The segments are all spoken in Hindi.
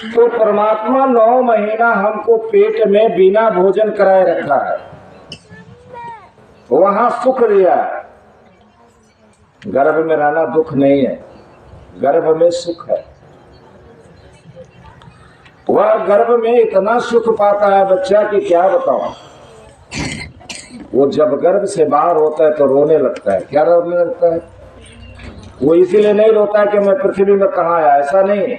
तो परमात्मा 9 महीना हमको पेट में बिना भोजन कराए रखा है, वहां सुख दिया। गर्भ में रहना दुख नहीं है, गर्भ में सुख है। वह गर्भ में इतना सुख पाता है बच्चा कि क्या बताऊं। वो जब गर्भ से बाहर होता है तो रोने लगता है। क्या रोने लगता है? वो इसीलिए नहीं रोता है कि मैं पृथ्वी में कहाँ आया, ऐसा नहीं।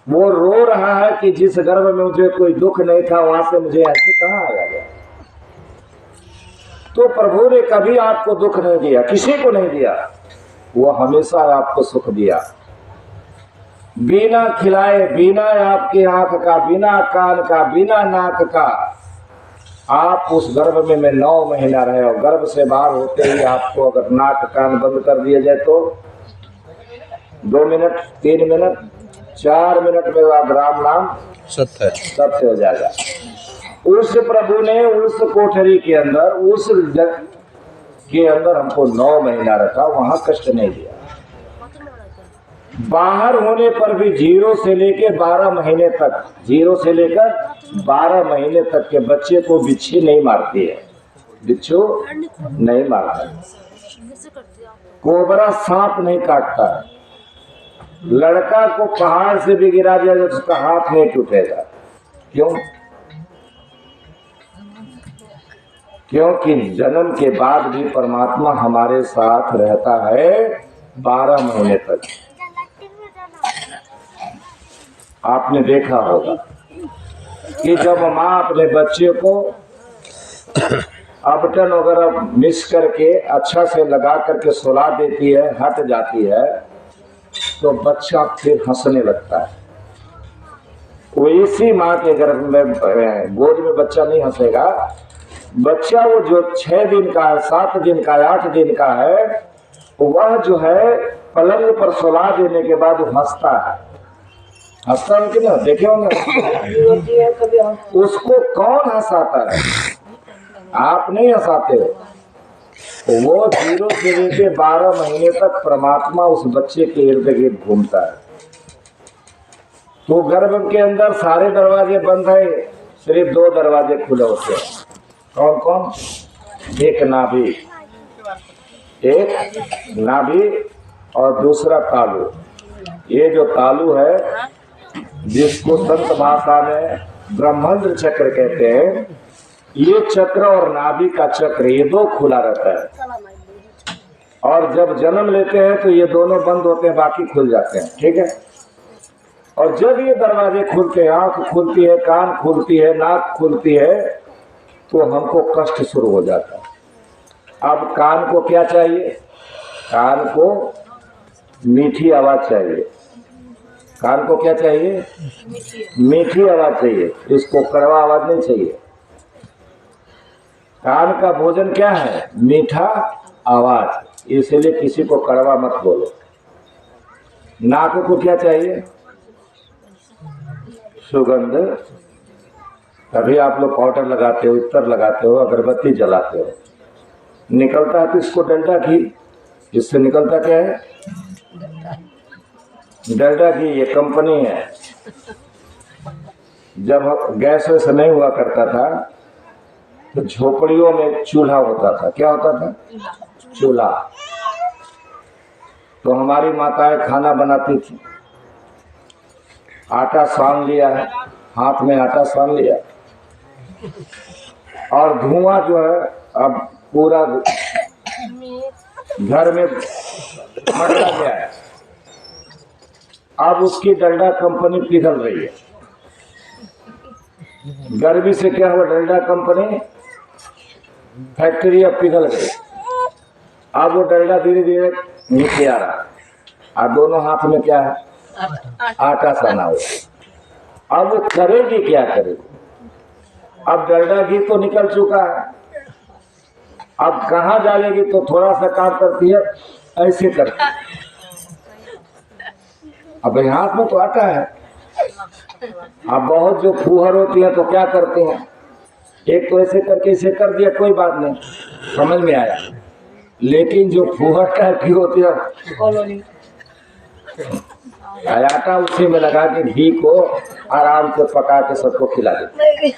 वो रो रहा है कि जिस गर्भ में मुझे कोई दुख नहीं था वहां से मुझे ऐसे कहाँ आया गया। तो प्रभु ने कभी आपको दुख नहीं दिया, किसी को नहीं दिया। वो हमेशा आपको सुख दिया, बिना खिलाए, बिना आपकी आंख का, बिना कान का, बिना नाक का। आप उस गर्भ में 9 महीना रहे और गर्भ से बाहर होते ही आपको अगर नाक कान बंद कर दिया जाए तो 2 मिनट, 3 मिनट, 4 मिनट में आप राम नाम सत्य हो जाएगा। उस प्रभु ने उस कोठरी के अंदर, उस जग के अंदर हमको 9 महीना रखा, वहां कष्ट नहीं दिया। बाहर होने पर भी 0 से लेकर 12 महीने तक, 0 से लेकर 12 महीने तक के बच्चे को बिच्छू नहीं मारती है, बिच्छू नहीं मारता, कोबरा सांप नहीं काटता है। लड़का को पहाड़ से भी गिरा दिया तो उसका हाथ नहीं टूटेगा। क्यों? क्योंकि जन्म के बाद भी परमात्मा हमारे साथ रहता है 12 महीने तक। आपने देखा होगा कि जब माँ अपने बच्चे को अपटन वगैरह मिक्स करके अच्छा से लगा करके सुला देती है, हट जाती है, तो बच्चा फिर हंसने लगता है। वो इसी माँ के गर्भ में, गोद में बच्चा नहीं हंसेगा। बच्चा वो जो 6 दिन का है, 7 दिन का है, 8 दिन का है, वह जो है पलंग पर सुला देने के बाद वो हंसता है। हंसता है कि ना, देखे होंगे। उसको कौन हंसाता है? आप नहीं हंसाते हो। वो 0 से लेकर 12 महीने तक परमात्मा उस बच्चे के इर्द गिर्द घूमता है। तो गर्भ के अंदर सारे दरवाजे बंद है, सिर्फ 2 दरवाजे खुले होते हैं। कौन कौन? एक नाभि और दूसरा तालु। ये जो तालु है, जिसको संत भाषा में ब्रह्मंद्र चक्र कहते हैं, ये चक्र और नाभि का चक्र, ये 2 खुला रहता है। और जब जन्म लेते हैं तो ये दोनों बंद होते हैं, बाकी खुल जाते हैं। ठीक है। और जब ये दरवाजे खुलते हैं, आंख खुलती है, कान खुलती है, नाक खुलती है, तो हमको कष्ट शुरू हो जाता है। अब कान को क्या चाहिए? कान को मीठी आवाज चाहिए। कान को क्या चाहिए? मीठी आवाज चाहिए, इसको कड़वा आवाज नहीं चाहिए। कान का भोजन क्या है? मीठा आवाज, इसलिए किसी को कड़वा मत बोलो। नाक को क्या चाहिए? सुगंध। तभी आप लोग पाउडर लगाते हो, इत्र लगाते हो, अगरबत्ती जलाते हो। निकलता है तो इसको डलडा घी, इससे निकलता क्या है? डलडा घी। ये कंपनी है। जब गैस वैसे नहीं हुआ करता था तो झोपड़ियों में चूल्हा होता था। क्या होता था? चूल्हा। तो हमारी माताएं खाना बनाती थी। आटा सान लिया है, हाथ में आटा सान लिया, और धुआं जो है अब पूरा घर में मंडरा गया है। अब उसकी डलडा कंपनी पिघल रही है। गर्मी से क्या हुआ? डलडा कंपनी फैक्ट्री अब पिघल गई। अब वो डलडा धीरे धीरे नीचे आ रहा है, और दोनों हाथ में क्या है? आटा सना हुआ। अब वो करेगी क्या करेगी? अब डलडा घी तो निकल चुका है, अब कहाँ डालेगी? तो थोड़ा सा काम करती है, ऐसे करती है। अब हाथ में तो आटा है। अब बहुत जो फूहर होती है तो क्या करते हैं? एक तो ऐसे करके इसे कर दिया, कोई बात नहीं, समझ में आया। लेकिन जो फूहर टाइप की होती है, आटा उसी में लगा के घी को आराम से पका के सबको खिला देते।